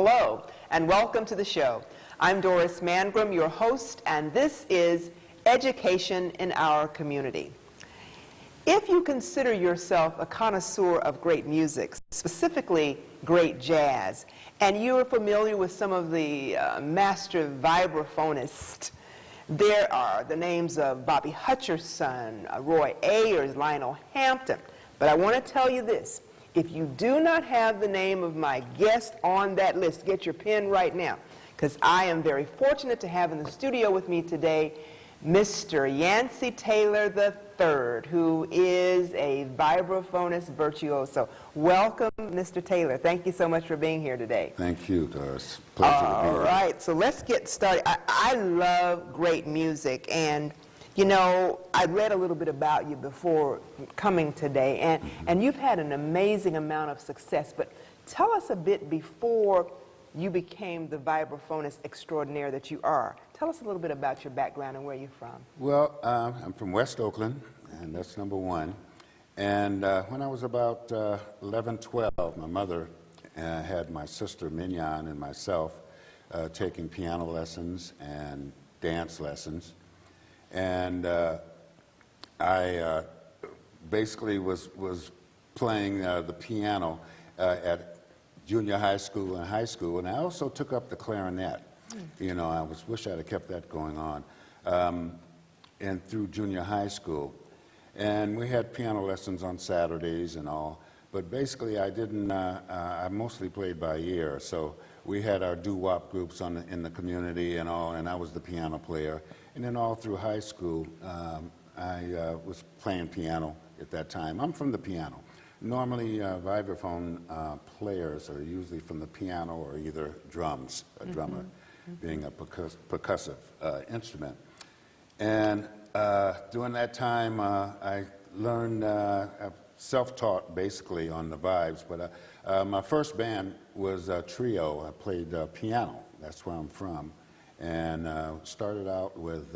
Hello, and welcome to the show. I'm Doris Mangrum, your host, and this is Education in Our Community. If you consider yourself a connoisseur of great music, specifically great jazz, and you are familiar with some of the master vibraphonists, there are the names of Bobby Hutcherson, Roy Ayers, Lionel Hampton. But I want to tell you this. If you do not have the name of my guest on that list, get your pen right now, because I am very fortunate to have in the studio with me today Mr. Yancie Taylor III, who is a vibraphonist virtuoso. Welcome, Mr. Taylor. Thank you so much for being here today. Thank you, Doris. Pleasure to be here. All right, so let's get started. I love great music, and you know, I read a little bit about you before coming today, and you've had an amazing amount of success, but tell us a bit before you became the vibraphonist extraordinaire that you are. Tell us a little bit about your background and where you're from. Well, I'm from West Oakland, and that's number one. And when I was about 11, 12, my mother had my sister Mignon and myself taking piano lessons and dance lessons. And I basically was playing the piano at junior high school and high school, and I also took up the clarinet. You know, I wish I'd have kept that going on, and through junior high school. And we had piano lessons on Saturdays and all, but basically I didn't, I mostly played by ear, so we had our doo-wop groups in the community and all, and I was the piano player. And then all through high school, I was playing piano at that time. I'm from the piano. Normally, vibraphone players are usually from the piano or either drums, a drummer being a percussive instrument. And during that time, I learned self-taught basically on the vibes, but my first band was a trio. I played piano. That's where I'm from. And started out with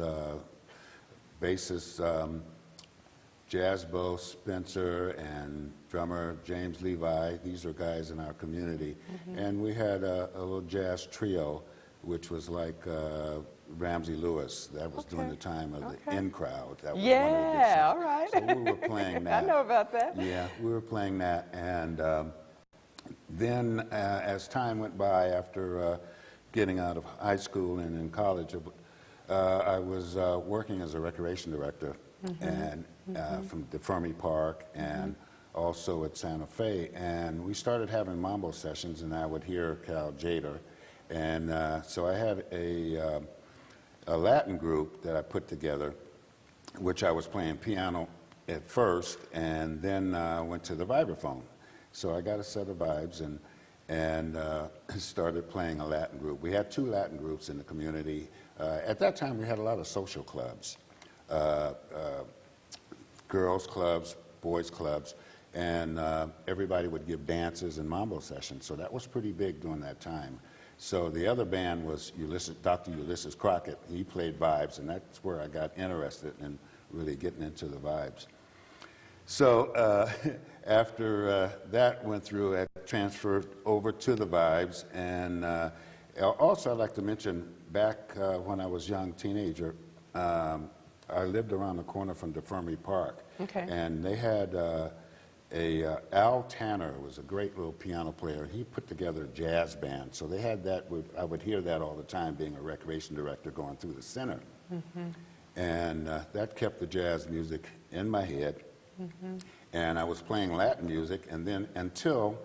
bassist Jazz Bo Spencer and drummer James Levi. These are guys in our community. And we had a little jazz trio, which was like Ramsey Lewis. That was during the time of the In Crowd. That was all right. So we were playing that. I know about that. Yeah, we were playing that. And then as time went by, after getting out of high school and in college, I was working as a recreation director and from DeFermi Park and also at Santa Fe. And we started having mambo sessions, and I would hear Cal Jader. And so I had a Latin group that I put together, which I was playing piano at first, and then went to the vibraphone. So I got a set of vibes and started playing a Latin group. We had 2 Latin groups in the community. At that time, we had a lot of social clubs, girls clubs, boys clubs, and everybody would give dances and mambo sessions. So that was pretty big during that time. So the other band was Dr. Ulysses Crockett. He played vibes, and that's where I got interested in really getting into the vibes. So after that went through, I transferred over to the vibes. And also I'd like to mention, back when I was a young teenager, I lived around the corner from DeFermi Park. And they had Al Tanner was a great little piano player. He put together a jazz band. So they had that, I would hear that all the time being a recreation director going through the center. And that kept the jazz music in my head. And I was playing Latin music, and then until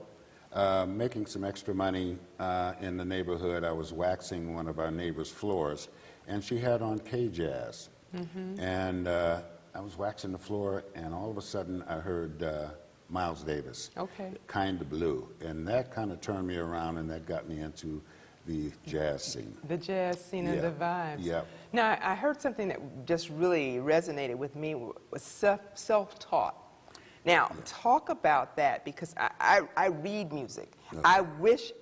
making some extra money in the neighborhood, I was waxing one of our neighbor's floors, and she had on K-Jazz. And I was waxing the floor, and all of a sudden I heard Miles Davis, Kinda Blue, and that kind of turned me around, and that got me into the jazz scene. The jazz scene and the vibes. Yeah. Now, I heard something that just really resonated with me, was self-taught. Now, talk about that, because I read music. I wish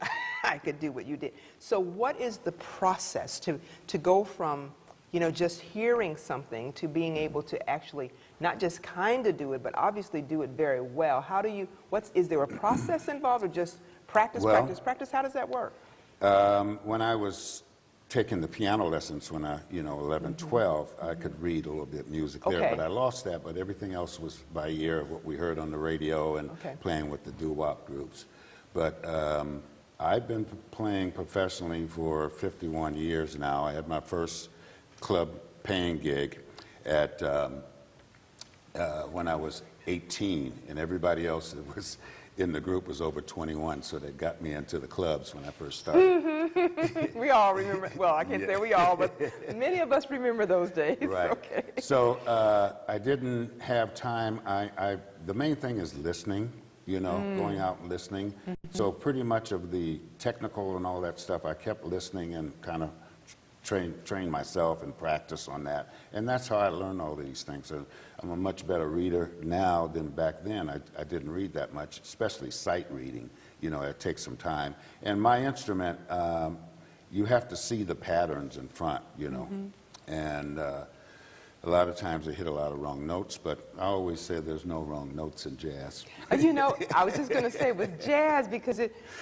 I could do what you did. So what is the process to go from, you know, just hearing something to being able to actually not just kind of do it, but obviously do it very well? How do you, is there a process involved, or just practice, practice? How does that work? When I was taking the piano lessons when I, 11, 12, I could read a little bit music there, Okay. but I lost that, but everything else was by ear, what we heard on the radio and Okay. playing with the doo-wop groups. But I've been playing professionally for 51 years now. I had my first club paying gig at when I was 18, and everybody else that was in the group was over 21, so they got me into the clubs when I first started. We all remember, well, I can't say we all, but many of us remember those days. Right. Okay. So I didn't have time. The main thing is listening, going out and listening. So pretty much of the technical and all that stuff, I kept listening and kind of train myself and practice on that. And that's how I learned all these things. And I'm a much better reader now than back then. I didn't read that much, especially sight reading. It takes some time. And my instrument, you have to see the patterns in front, And a lot of times I hit a lot of wrong notes, but I always say there's no wrong notes in jazz. I was just going to say with jazz, because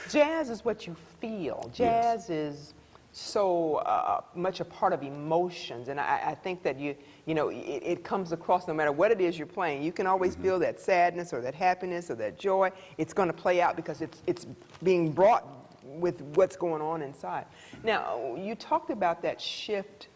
jazz is what you feel. Jazz is so much a part of emotions, and I think that it comes across no matter what it is you're playing. You can always feel that sadness or that happiness or that joy. It's going to play out because it's being brought with what's going on inside. Now, you talked about that shift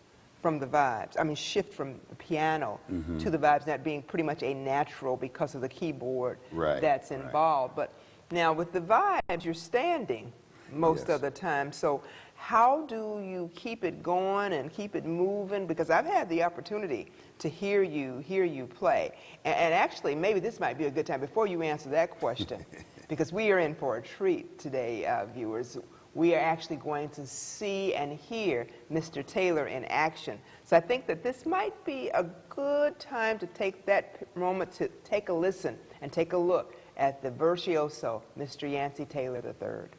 from the vibes. Shift from the piano to the vibes, that being pretty much a natural because of the keyboard that's involved. But now with the vibes, you're standing most of the time. So how do you keep it going and keep it moving? Because I've had the opportunity to hear you play. And actually, maybe this might be a good time before you answer that question, because we are in for a treat today, viewers. We are actually going to see and hear Mr. Taylor in action. So I think that this might be a good time to take that moment to take a listen and take a look at the virtuoso, Mr. Yancie Taylor III.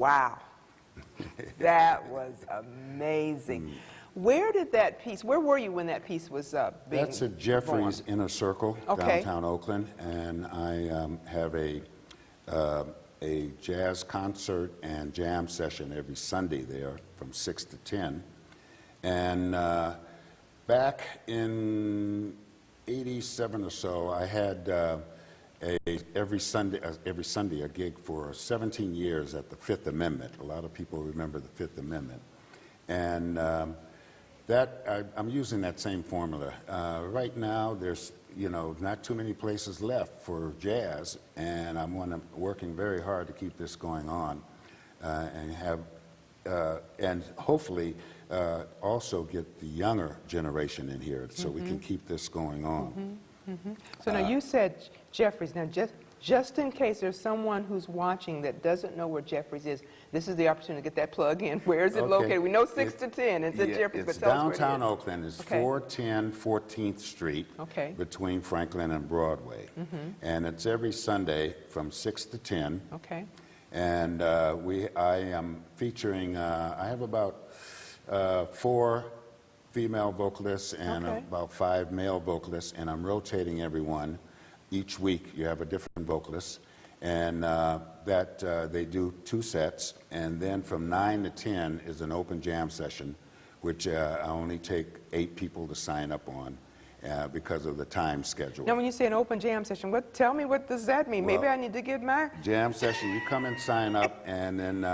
Wow. That was amazing. Where were you when that piece was being That's at Jeffrey's performed? Inner Circle, Okay. downtown Oakland, and I have a jazz concert and jam session every Sunday there from 6 to 10. And back in '87 or so, I had every Sunday a gig for 17 years at the Fifth Amendment. A lot of people remember the Fifth Amendment. And I'm using that same formula. Right now, there's not too many places left for jazz, and I'm working very hard to keep this going on, and hopefully also get the younger generation in here so we can keep this going on. So now you said Jeffries. Now just in case there's someone who's watching that doesn't know where Jeffries is, this is the opportunity to get that plug in. Where is it located? We know 6 to 10. It's at Jeffries, but It's tell us where it downtown is. Oakland. It's Okay. 410 14th Street between Franklin and Broadway. And it's every Sunday from 6 to 10. Okay. And I am featuring, I have about 4 female vocalists and about 5 male vocalists, and I'm rotating everyone. Each week you have a different vocalist, and they do 2 sets, and then from 9 to 10 is an open jam session, which I only take 8 people to sign up on because of the time schedule. Now when you say an open jam session, tell me what does that mean? Maybe I need to get my... Jam session, you come and sign up, and then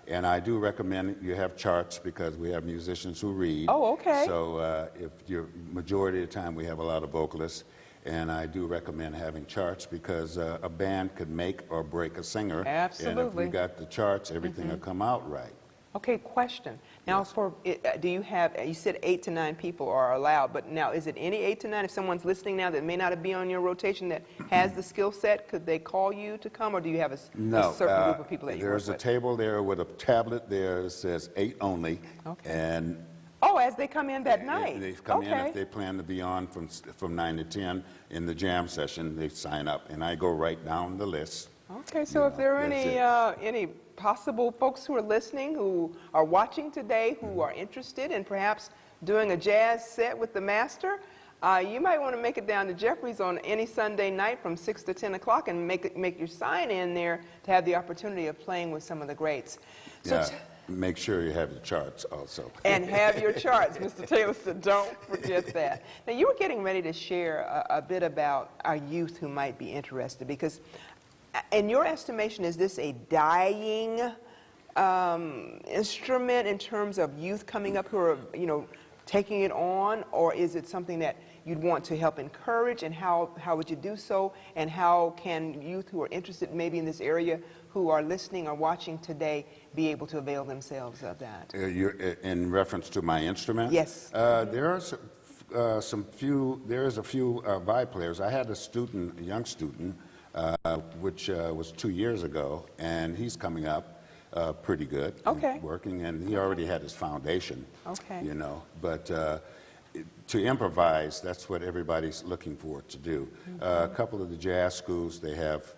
and I do recommend you have charts because we have musicians who read. Oh, okay. So if you're majority of the time we have a lot of vocalists, and I do recommend having charts because a band could make or break a singer. Absolutely. And if we got the charts, everything will come out right. Okay, question. Now, do you have, you said 8 to 9 people are allowed, but now is it any 8 to 9? If someone's listening now that may not be on your rotation that has the skill set, could they call you to come, or do you have a certain group of people that you work with? There's a table there with a tablet there that says 8 only. Okay. And oh, as they come in that night? They come in if they plan to be on from 9 to 10 in the jam session, they sign up, and I go right down the list. Okay, so if there are any possible folks who are listening, who are watching today, who are interested in perhaps doing a jazz set with the master, you might want to make it down to Jeffrey's on any Sunday night from 6 to 10 o'clock and make your sign in there to have the opportunity of playing with some of the greats. So make sure you have your charts also. And have your charts. Mr. Taylor said, don't forget that. Now, you were getting ready to share a bit about our youth who might be interested, because in your estimation, is this a dying instrument in terms of youth coming up who are, taking it on, or is it something that you'd want to help encourage, and how would you do so, and how can youth who are interested maybe in this area who are listening or watching today be able to avail themselves of that? You're, in reference to my instrument? Yes. There are a few vibe players. I had a young student, which was 2 years ago, and he's coming up pretty good. Okay. Working, and he already had his foundation. Okay. But to improvise, that's what everybody's looking for to do. A couple of the jazz schools, they have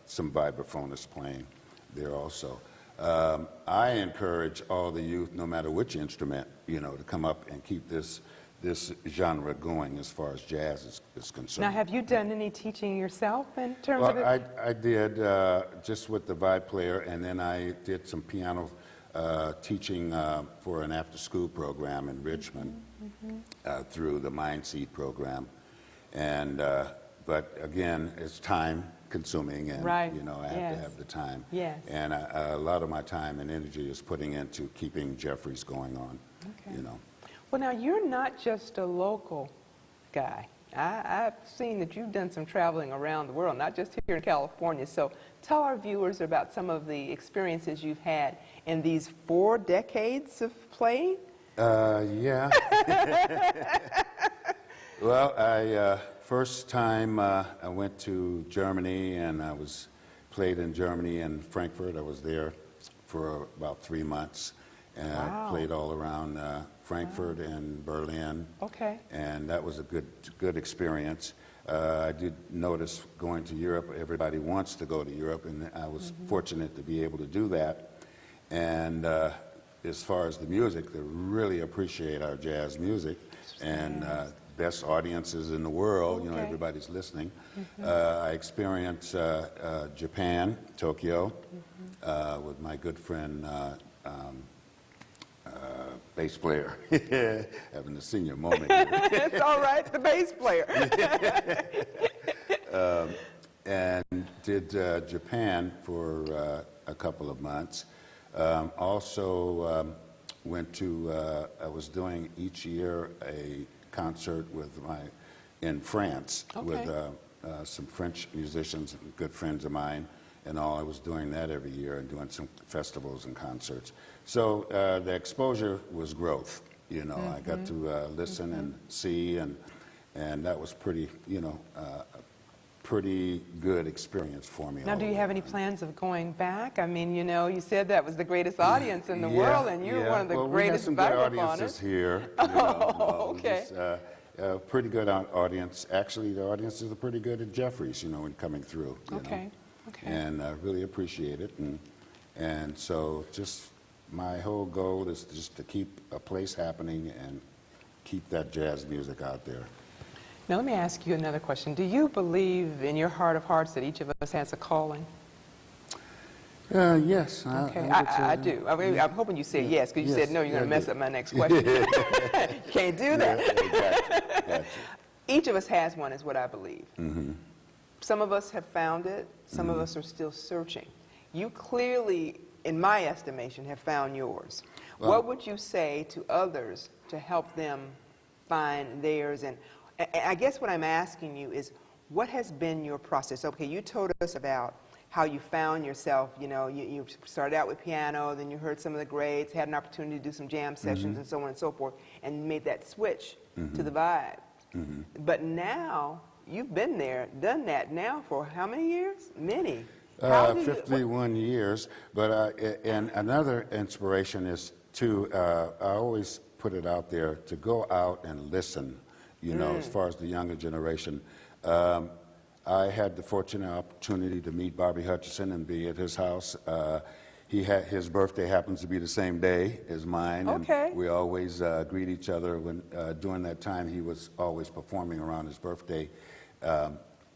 some vibraphonists playing there also. I encourage all the youth, no matter which instrument, to come up and keep this genre going as far as jazz is concerned. Now, have you done any teaching yourself in terms of it? Well, I did just with the vibe player, and then I did some piano teaching for an after-school program in Richmond through the Mind Seed program. And but again, it's time-consuming, and right. I have to have the time. Yes. And a lot of my time and energy is putting into keeping Jeffrey's going on. Okay. Well, now, you're not just a local guy. I've seen that you've done some traveling around the world, not just here in California. So tell our viewers about some of the experiences you've had in these 4 decades of playing. Yeah. Well, first time I went to Germany, and I played in Germany and Frankfurt. I was there for about 3 months, and I played all around Frankfurt and Berlin. Okay. And that was a good experience. I did notice going to Europe, everybody wants to go to Europe, and I was fortunate to be able to do that. And as far as the music, they really appreciate our jazz music, and best audiences in the world, you know, everybody's listening. I experienced Japan, Tokyo, with my good friend, bass player, having a senior moment here. It's all right, the bass player. And did Japan for a couple of months. Also went to, I was doing each year a concert in France with some French musicians, good friends of mine, and all. I was doing that every year and doing some festivals and concerts. So the exposure was growth. You know, I got to listen and see, and that was pretty, you know, pretty good experience for me. Now, do you have any plans of going back? I mean, you know, you said that was the greatest audience in the world, and you're one of the greatest we have some good vibraphonists. audiences here. Okay. Pretty good audience. Actually, the audiences are pretty good at Jeffries, you know, when coming through. You know? And I really appreciate it. And so just my whole goal is just to keep a place happening and keep that jazz music out there. Now, let me ask you another question. Do you believe in your heart of hearts that each of us has a calling? Yes. Okay, I do. I mean, I'm hoping you said yes, because you said no, you're going to mess up my next question. You can't do that. Exactly. Each of us has one, is what I believe. Some of us have found it. Some of us are still searching. You clearly, in my estimation, have found yours. Well, what would you say to others to help them find theirs? And I guess what I'm asking you is, what has been your process? Okay, you told us about how you found yourself. You know, you started out with piano, then you heard some of the greats, had an opportunity to do some jam sessions and so on and so forth, and made that switch to the vibe. But now, you've been there, done that now for how many years? Many. 51 years. But and another inspiration is to, I always put it out there, to go out and listen, you know, as far as the younger generation. I had the fortunate opportunity to meet Bobby Hutcherson and be at his house. His birthday happens to be the same day as mine, and we always greet each other. When during that time, he was always performing around his birthday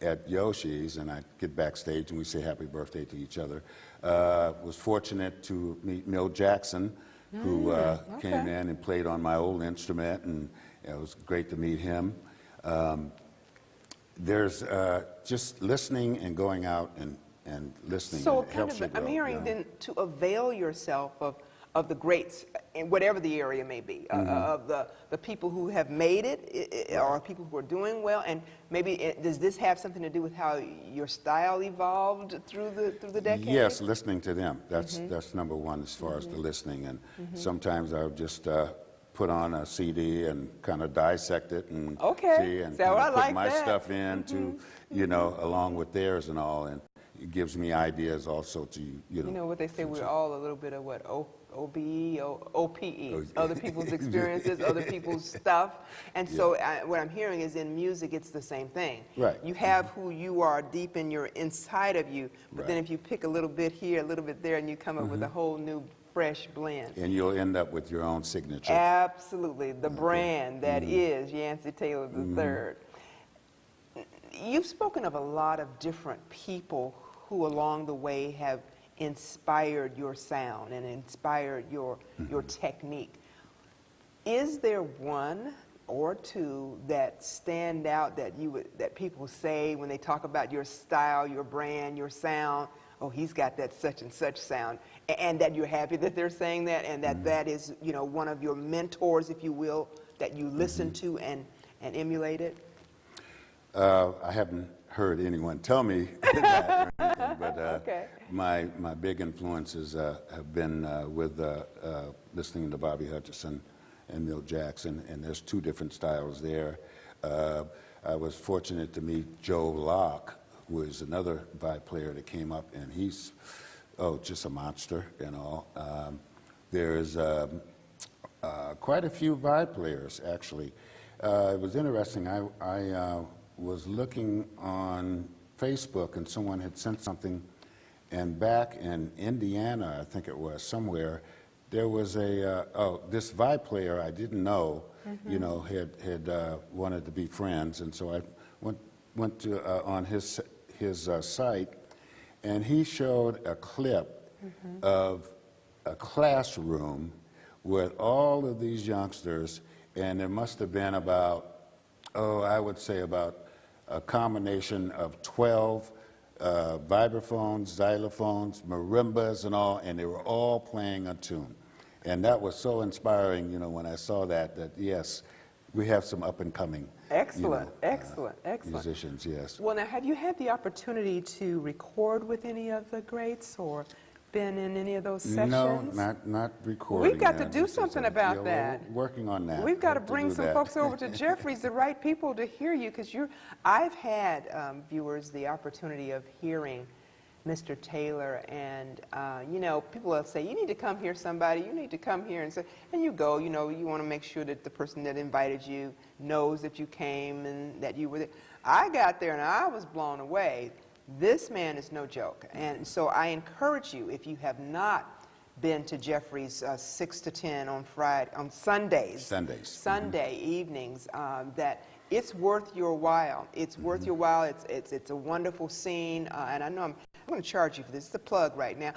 at Yoshie's, and I get backstage and we say happy birthday to each other. Was fortunate to meet Milt Jackson, who came in and played on my old instrument, and it was great to meet him. There's just listening and going out and listening. So and it helps you grow, I'm hearing then to avail yourself of the greats in whatever the area may be, of the people who have made it, or people who are doing well, and maybe does this have something to do with how your style evolved through the decades? Yes, listening to them. That's number one as far as the listening, and sometimes I'll just put on a CD and kind of dissect it and see, and so I put like my that. stuff in to, you know, along with theirs and all, and it gives me ideas also to, you know. You know what they say, we're all a little bit of what, OBE, OPE, other people's experiences, other people's stuff. And so what I'm hearing is in music, it's the same thing. Right. You have who you are deep in your inside of you, but then if you pick a little bit here, a little bit there, and you come up with a whole new fresh blend. And you'll end up with your own signature. Absolutely. The brand that is Yancie Taylor III. You've spoken of a lot of different people who along the way have inspired your sound and inspired your technique. Is there one or two that stand out that people say when they talk about your style, your brand, your sound, oh, he's got that such and such sound, and that you're happy that they're saying that, and that is, you know, one of your mentors, if you will, that you listen to and emulate it? I haven't heard anyone tell me that or anything, but my big influences have been with listening to Bobby Hutcherson and Milt Jackson, and there's two different styles there. I was fortunate to meet Joe Locke, who is another vibe player that came up, and he's, just a monster and all. There's quite a few vibe players, actually. It was interesting. I was looking on Facebook, and someone had sent something, and back in Indiana, I think it was, somewhere, there was this vibe player I didn't know, you know, had wanted to be friends, and so I went to on his site, and he showed a clip of a classroom with all of these youngsters, and there must have been about, I would say about a combination of 12 vibraphones, xylophones, marimbas, and all, and they were all playing a tune. And that was so inspiring, you know, when I saw that yes, we have some up-and-coming Excellent, excellent. musicians, yes. Well, now, have you had the opportunity to record with any of the greats or been in any of those sessions? No, not recording. We've got to that. do something about that. We're working on that. We've got to Hope bring do some that. folks over to Jeffries, the right people to hear you, because I've had, viewers, the opportunity of hearing Mr. Taylor, and you know, people will say, you need to come here, somebody, you need to come here, and you go, you know, you want to make sure that the person that invited you knows that you came and that you were there. I got there and I was blown away. This man is no joke, and so I encourage you, if you have not been to Jeffries 6 to 10 on Sundays. Sunday evenings, that it's worth your while. It's worth your while. It's a wonderful scene, and I know I'm going to charge you for this. It's a plug right now.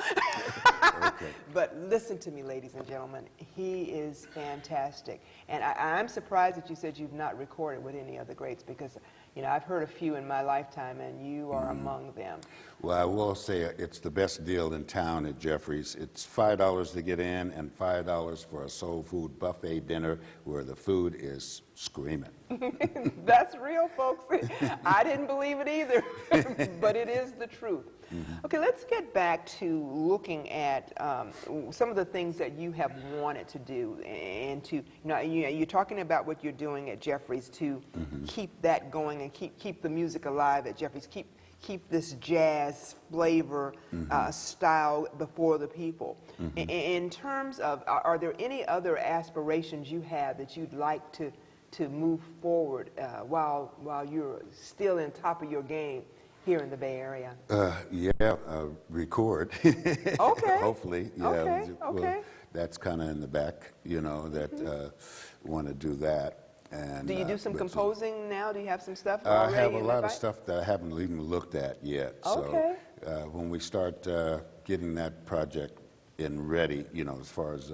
Okay. But listen to me, ladies and gentlemen. He is fantastic, and I'm surprised that you said you've not recorded with any of the greats, because you know, I've heard a few in my lifetime, and you are among them. Well, I will say it's the best deal in town at Jeffries. It's $5 to get in and $5 for a soul food buffet dinner where the food is screaming. That's real, folks. I didn't believe it either, but it is the truth. Okay, let's get back to looking at some of the things that you have wanted to do, and to, you know, you're talking about what you're doing at Jeffries to keep that going and keep the music alive at Jeffries, keep this jazz flavor style before the people. In terms of, are there any other aspirations you have that you'd like to move forward while you're still in top of your game here in the Bay Area? Record. Okay. Hopefully. Yeah. Okay. Well, that's kind of in the back, you know, that want to do that. And, do you do some composing now? Do you have some stuff I already? have a lot of stuff that I haven't even looked at yet. Okay. So when we start getting that project ready, you know, as far as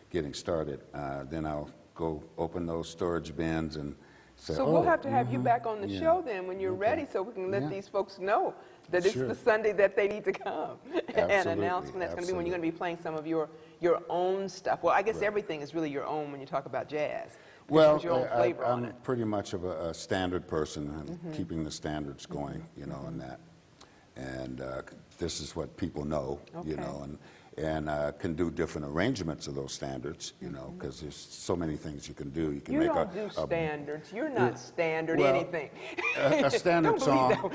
getting started, then I'll go open those storage bins and say, so we'll have to have you back on the show then when you're ready, so we can let these folks know that it's the Sunday that they need to come. And announce when that's going to be, when you're going to be playing some of your own stuff. Well, I guess everything is really your own when you talk about jazz. Well, your own flavor on I'm it. pretty much of a standard person, and keeping the standards going, you know, and that. And this is what people know, you know, and can do different arrangements of those standards, you know, because there's so many things you can do. You can make don't do standards. You're not standard anything. A standard Don't song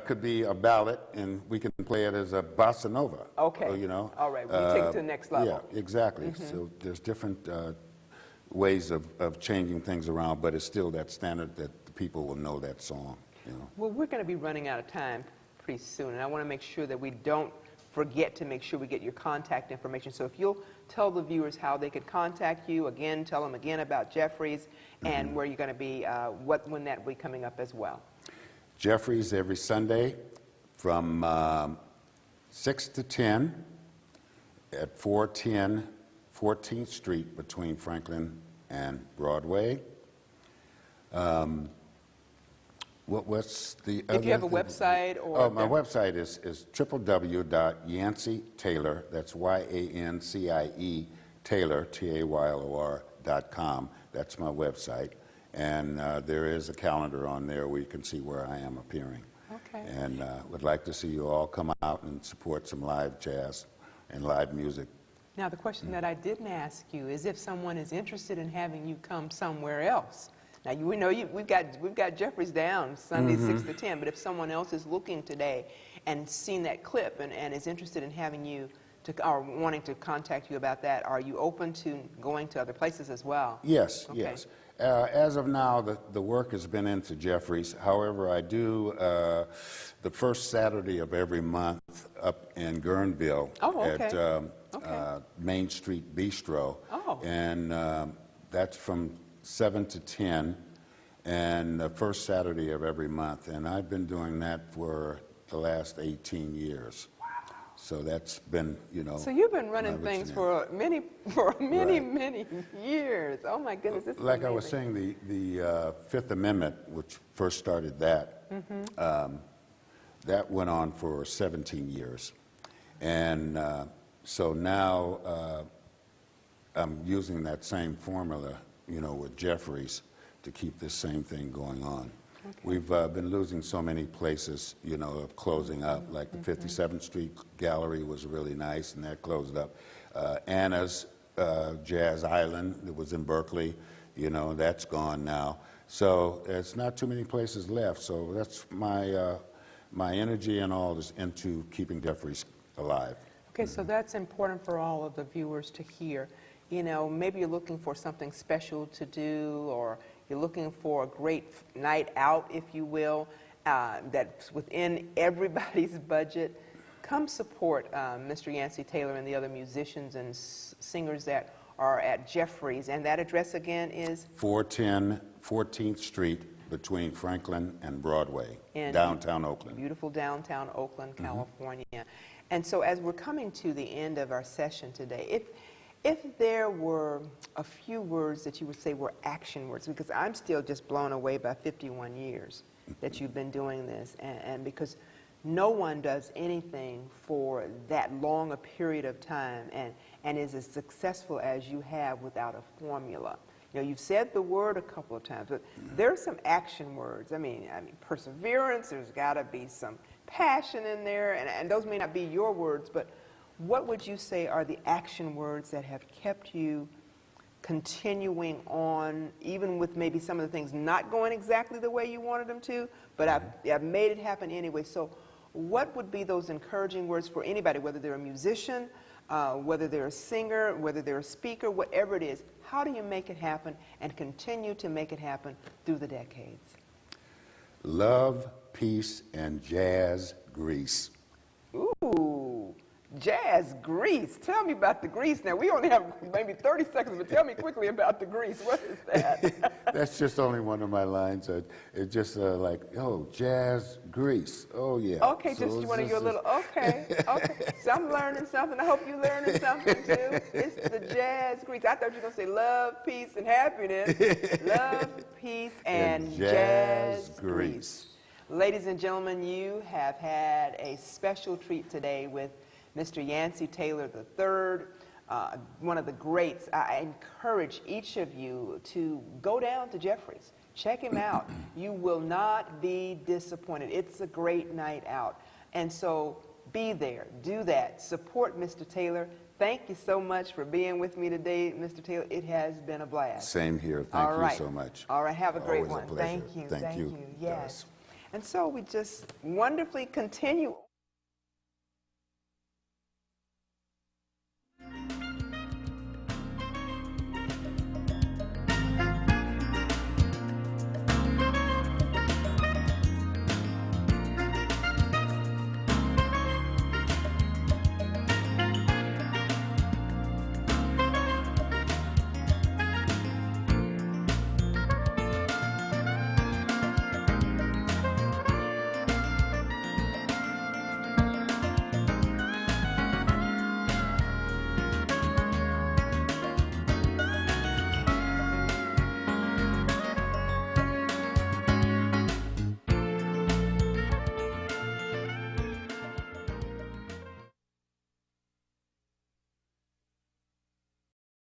could be a ballad, and we can play it as a bossa nova. Okay. You know. All right. We take it to the next level. Yeah, exactly. So there's different ways of changing things around, but it's still that standard that the people will know that song, you know. Well, we're going to be running out of time pretty soon, and I want to make sure that we don't forget to make sure we get your contact information. So if you'll tell the viewers how they could contact you, again, tell them again about Jeffries and where you're going to be, when that will be coming up as well. Jeffries every Sunday from 6 to 10 at 410 14th Street between Franklin and Broadway. What's the other? If you have a website or... Oh, my website is www.yancie.taylor, that's Y-A-N-C-I-E, Taylor, Taylor.com. That's my website. And there is a calendar on there where you can see where I am appearing. Okay. And would like to see you all come out and support some live jazz and live music. Now, the question that I didn't ask you is if someone is interested in having you come somewhere else. Now, we know we've got Jeffries down Sunday 6 to 10, but if someone else is looking today and seen that clip and is interested in having you or wanting to contact you about that, are you open to going to other places as well? Yes, Okay. yes. As of now, the work has been into Jeffries. However, I do the first Saturday of every month up in Guerneville at Main Street Bistro. Oh. And that's from 7 to 10, and the first Saturday of every month. And I've been doing that for the last 18 years. So that's been, you know. So you've been running things for many years. Oh my goodness, this is like amazing. I was saying, the Fifth Amendment, which first started that, that went on for 17 years, and so now I'm using that same formula, you know, with Jeffries to keep this same thing going on. Okay. We've been losing so many places, you know, of closing up, like the 57th Street Gallery was really nice, and that closed up. Anna's Jazz Island, that was in Berkeley, you know, that's gone now. So there's not too many places left, so that's my, my energy and all is into keeping Jeffries alive. Okay, so that's important for all of the viewers to hear. You know, maybe you're looking for something special to do, or you're looking for a great night out, if you will, that's within everybody's budget. Come support Mr. Yancie Taylor and the other musicians and singers that are at Jeffries. And that address again is? 410 14th Street between Franklin and Broadway, in downtown Oakland. Beautiful downtown Oakland, California. And so as we're coming to the end of our session today, if there were a few words that you would say were action words, because I'm still just blown away by 51 years that you've been doing this, and because no one does anything for that long a period of time and is as successful as you have without a formula. You know, you've said the word a couple of times, but there are some action words. I mean, perseverance, there's got to be some passion in there, and those may not be your words, but what would you say are the action words that have kept you continuing on, even with maybe some of the things not going exactly the way you wanted them to, but I've made it happen anyway. So what would be those encouraging words for anybody, whether they're a musician, whether they're a singer, whether they're a speaker, whatever it is? How do you make it happen and continue to make it happen through the decades? Love, peace, and jazz grease. Ooh. Jazz grease. Tell me about the grease. Now, we only have maybe 30 seconds, but tell me quickly about the grease. What is that? That's just only one of my lines. It's just like, oh, jazz grease. Oh, yeah. Okay, so just one of your little, okay. So I'm learning something. I hope you're learning something, too. It's the jazz grease. I thought you were going to say love, peace, and happiness. Love, peace, and jazz grease. Ladies and gentlemen, you have had a special treat today with Mr. Yancie Taylor III, one of the greats. I encourage each of you to go down to Jeffries. Check him out. You will not be disappointed. It's a great night out. And so be there. Do that. Support Mr. Taylor. Thank you so much for being with me today, Mr. Taylor. It has been a blast. Same here. Thank you so much. All right. Have a great Always one. A pleasure. Thank you. Thank you. Yes. Doris. And so we just wonderfully continue.